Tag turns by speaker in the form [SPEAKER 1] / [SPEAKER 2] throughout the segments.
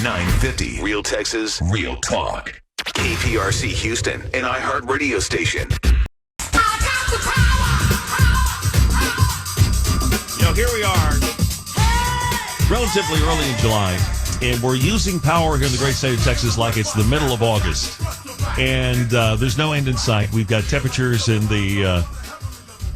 [SPEAKER 1] 950. Real Texas, Real Talk. KPRC Houston, an iHeart radio station.
[SPEAKER 2] Here we are, relatively early in July, and we're using power here in the great state of Texas like it's the middle of August. And there's no end in sight. We've got temperatures in the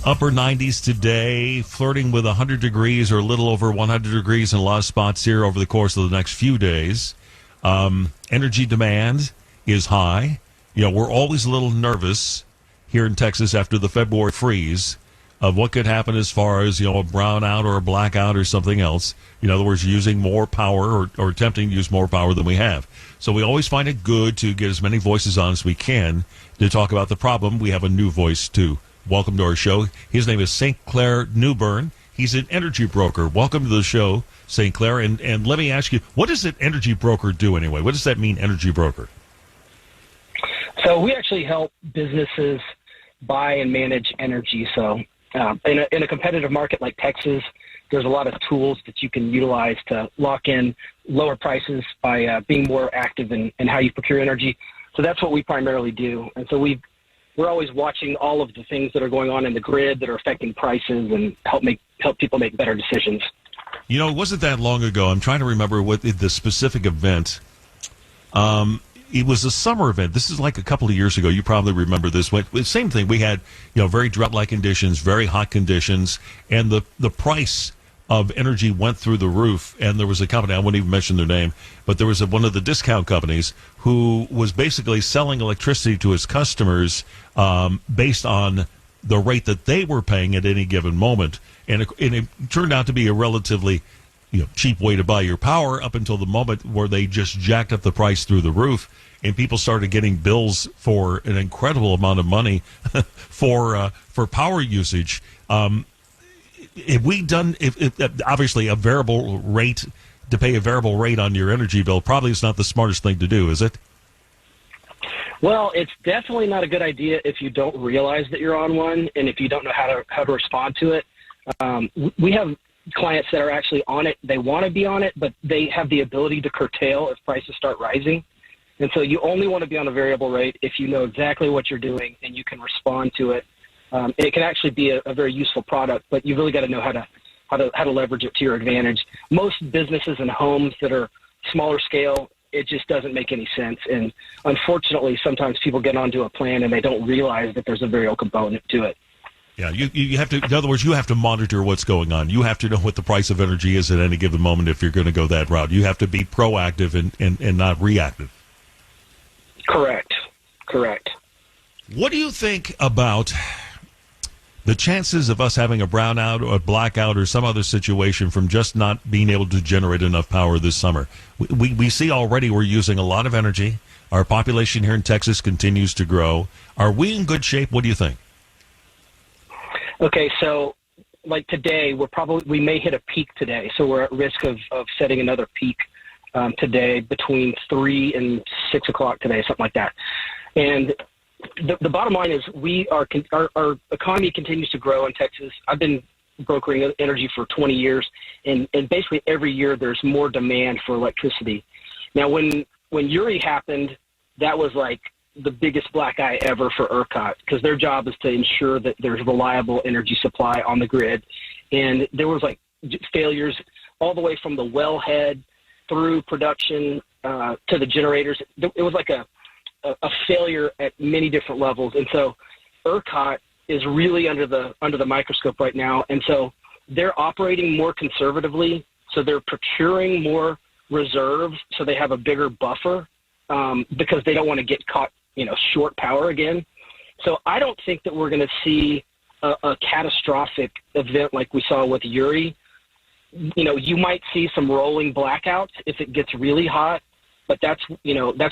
[SPEAKER 2] upper 90s today, flirting with 100 degrees or a little over 100 degrees in a lot of spots here over the course of the next few days. Energy demand is high. We're always a little nervous here in Texas after the February freeze of what could happen as far as, a brownout or a blackout or something else. In other words, using more power or attempting to use more power than we have. So we always find it good to get as many voices on as we can to talk about the problem. We have a new voice to welcome to our show. His name is St. Clair Newbern. He's an energy broker. Welcome to the show, St. Clair. And let me ask you, what does an energy broker do anyway? What does that mean, energy broker?
[SPEAKER 3] So we actually help businesses buy and manage energy. So in a competitive market like Texas, there's a lot of tools that you can utilize to lock in lower prices by being more active in how you procure energy. So that's what we primarily do. And so we're always watching all of the things that are going on in the grid that are affecting prices and help people make better decisions.
[SPEAKER 2] It wasn't that long ago. I'm trying to remember what the specific event. It was a summer event. This is like a couple of years ago. You probably remember this. Same thing. We had, very drought-like conditions, very hot conditions, and the price of energy went through the roof. And there was a company, I won't even mention their name, but there was one of the discount companies who was basically selling electricity to its customers based on the rate that they were paying at any given moment. And it turned out to be a relatively cheap way to buy your power up until the moment where they just jacked up the price through the roof, and people started getting bills for an incredible amount of money for power usage. Have we done, if obviously a variable rate, to pay a variable rate on your energy bill probably is not the smartest thing to do, is it?
[SPEAKER 3] Well, it's definitely not a good idea if you don't realize that you're on one and if you don't know how to respond to it. We have clients that are actually on it. They want to be on it, but they have the ability to curtail if prices start rising. And so you only want to be on a variable rate if you know exactly what you're doing and you can respond to it. It can actually be a very useful product, but you've really got to know how to leverage it to your advantage. Most businesses and homes that are smaller scale, it just doesn't make any sense. And unfortunately, sometimes people get onto a plan and they don't realize that there's a variable component to it.
[SPEAKER 2] Yeah, you have to. In other words, you have to monitor what's going on. You have to know what the price of energy is at any given moment if you're going to go that route. You have to be proactive and not reactive.
[SPEAKER 3] Correct.
[SPEAKER 2] What do you think about the chances of us having a brownout or a blackout or some other situation from just not being able to generate enough power this summer? We see already we're using a lot of energy. Our population here in Texas continues to grow. Are we in good shape? What do you think?
[SPEAKER 3] Okay, so like today, we may hit a peak today. So we're at risk of setting another peak today between 3 and 6 o'clock today, something like that. And the bottom line is our economy continues to grow in Texas. I've been brokering energy for 20 years, and basically every year there's more demand for electricity. Now, when Uri happened, that was like the biggest black eye ever for ERCOT, because their job is to ensure that there's reliable energy supply on the grid. And there was like failures all the way from the wellhead through production to the generators. It was like a failure at many different levels. And so ERCOT is really under the microscope right now. And so they're operating more conservatively. So they're procuring more reserves so they have a bigger buffer because they don't want to get caught short power again. So I don't think that we're going to see a catastrophic event like we saw with Uri. You might see some rolling blackouts if it gets really hot, but that's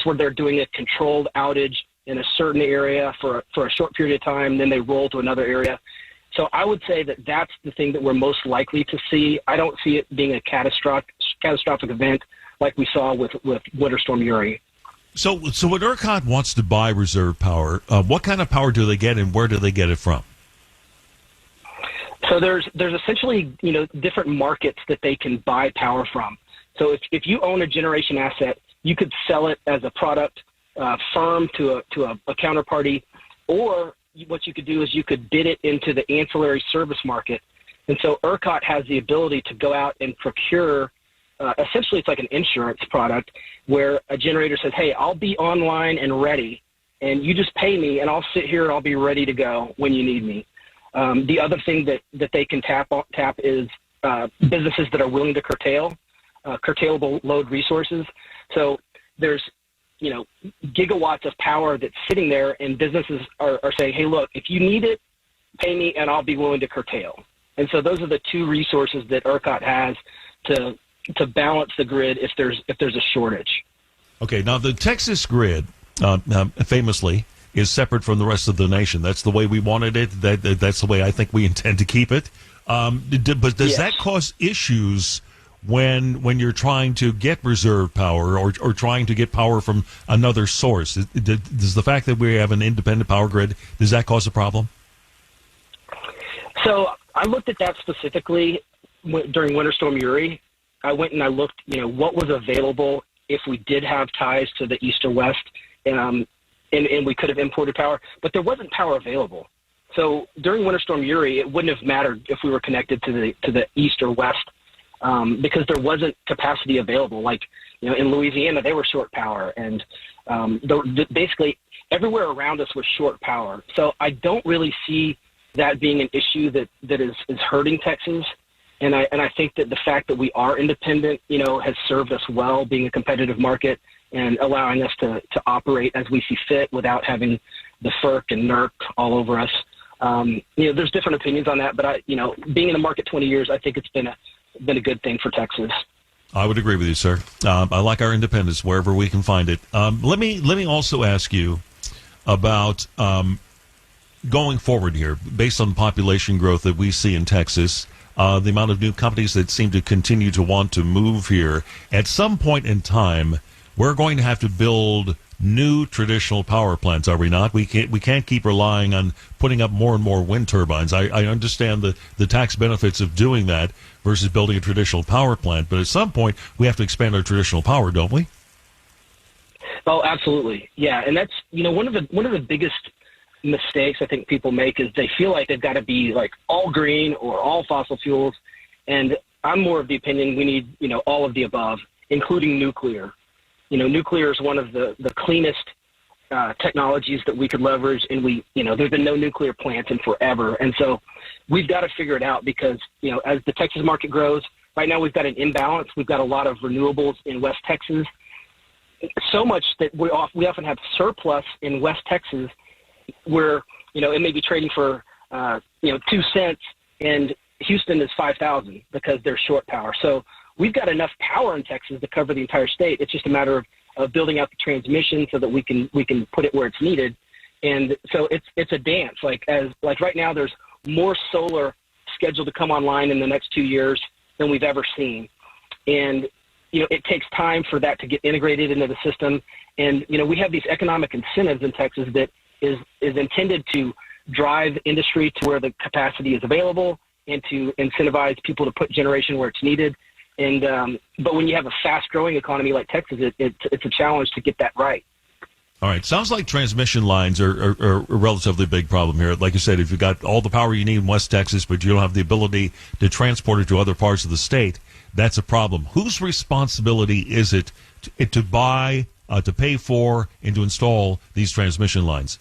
[SPEAKER 3] where they're doing a controlled outage in a certain area for a short period of time, then they roll to another area. So I would say that that's the thing that we're most likely to see. I don't see it being a catastrophic event like we saw with Winter Storm Uri.
[SPEAKER 2] So when ERCOT wants to buy reserve power, what kind of power do they get, and where do they get it from?
[SPEAKER 3] So there's essentially different markets that they can buy power from. So if you own a generation asset, you could sell it as a product firm to a counterparty, or what you could do is you could bid it into the ancillary service market. And so ERCOT has the ability to go out and procure, essentially it's like an insurance product where a generator says, hey, I'll be online and ready, and you just pay me, and I'll sit here and I'll be ready to go when you need me. The other thing that they can tap is businesses that are willing to curtailable load resources. So there's gigawatts of power that's sitting there, and businesses are saying, hey, look, if you need it, pay me and I'll be willing to curtail. And so those are the two resources that ERCOT has to balance the grid if there's a shortage.
[SPEAKER 2] Okay, now the Texas grid famously is separate from the rest of the nation. That's the way we wanted it. That's the way I think we intend to keep it. But does that cause issues when you're trying to get reserve power or trying to get power from another source? Does the fact that we have an independent power grid, does that cause a problem?
[SPEAKER 3] So I looked at that specifically during Winter Storm Uri. I went and I looked, what was available if we did have ties to the east or west, and we could have imported power, but there wasn't power available. So during Winter Storm Uri, it wouldn't have mattered if we were connected to the east or west, because there wasn't capacity available. Like, in Louisiana, they were short power, and basically everywhere around us was short power. So I don't really see that being an issue that is hurting Texas. And I think that the fact that we are independent, has served us well, being a competitive market and allowing us to operate as we see fit without having the FERC and NERC all over us. There's different opinions on that, but being in the market 20 years, I think it's been a good thing for Texas.
[SPEAKER 2] I would agree with you, sir. I like our independence wherever we can find it. Let me also ask you about going forward here, based on the population growth that we see in Texas. The amount of new companies that seem to continue to want to move here. At some point in time, we're going to have to build new traditional power plants, are we not? We can't keep relying on putting up more and more wind turbines. I understand the tax benefits of doing that versus building a traditional power plant, but at some point we have to expand our traditional power, don't we?
[SPEAKER 3] Oh, absolutely. Yeah, and that's one of the biggest mistakes I think people make is they feel like they've got to be like all green or all fossil fuels, and I'm more of the opinion we need all of the above, including nuclear. Nuclear is one of the cleanest technologies that we could leverage, and there's been no nuclear plants in forever, and so we've got to figure it out because as the Texas market grows, right now we've got an imbalance. We've got a lot of renewables in West Texas, so much that we often have surplus in West Texas, where it may be trading for 2 cents, and Houston is 5,000 because they're short power. So we've got enough power in Texas to cover the entire state. It's just a matter of building out the transmission so that we can put it where it's needed. And so it's a dance. Like right now, there's more solar scheduled to come online in the next 2 years than we've ever seen. And it takes time for that to get integrated into the system. And we have these economic incentives in Texas that is intended to drive industry to where the capacity is available and to incentivize people to put generation where it's needed. And but when you have a fast-growing economy like Texas, it's a challenge to get that right.
[SPEAKER 2] All right. Sounds like transmission lines are a relatively big problem here. Like you said, if you've got all the power you need in West Texas, but you don't have the ability to transport it to other parts of the state, that's a problem. Whose responsibility is it to buy, to pay for, and to install these transmission lines?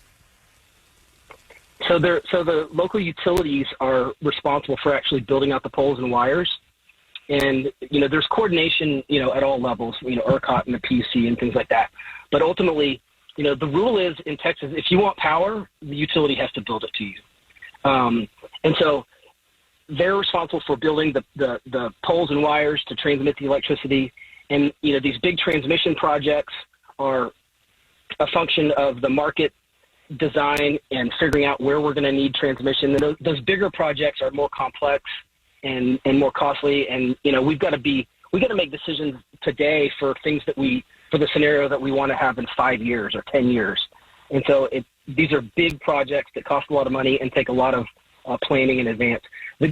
[SPEAKER 3] So the local utilities are responsible for actually building out the poles and wires. And, there's coordination, at all levels, ERCOT and the PUC and things like that. But ultimately, the rule is in Texas, if you want power, the utility has to build it to you. And so they're responsible for building the poles and wires to transmit the electricity. And, these big transmission projects are a function of the market design and figuring out where we're going to need transmission. And those bigger projects are more complex and more costly. And, we got to make decisions today for things for the scenario that we want to have in 5 years or 10 years. And so these are big projects that cost a lot of money and take a lot of planning in advance.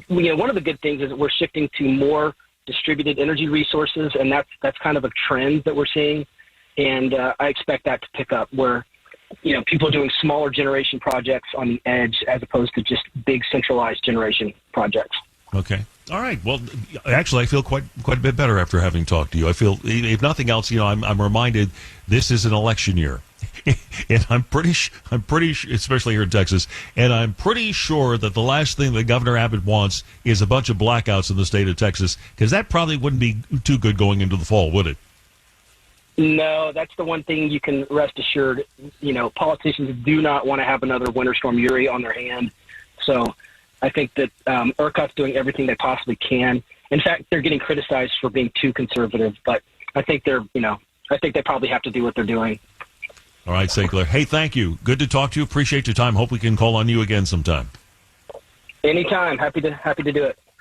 [SPEAKER 3] One of the good things is that we're shifting to more distributed energy resources, and that's kind of a trend that we're seeing. And I expect that to pick up where, people are doing smaller generation projects on the edge as opposed to just big centralized generation projects.
[SPEAKER 2] Okay. All right. Well, actually, I feel quite a bit better after having talked to you. I feel, if nothing else, I'm reminded this is an election year, and I'm pretty, especially here in Texas, and I'm pretty sure that the last thing that Governor Abbott wants is a bunch of blackouts in the state of Texas, because that probably wouldn't be too good going into the fall, would it?
[SPEAKER 3] No, that's the one thing you can rest assured. Politicians do not want to have another Winter Storm Uri on their hand. So I think that ERCOT's doing everything they possibly can. In fact, they're getting criticized for being too conservative, but I think I think they probably have to do what they're doing.
[SPEAKER 2] All right, St. Clair. Hey, thank you. Good to talk to you. Appreciate your time. Hope we can call on you again sometime.
[SPEAKER 3] Anytime. Happy to do it.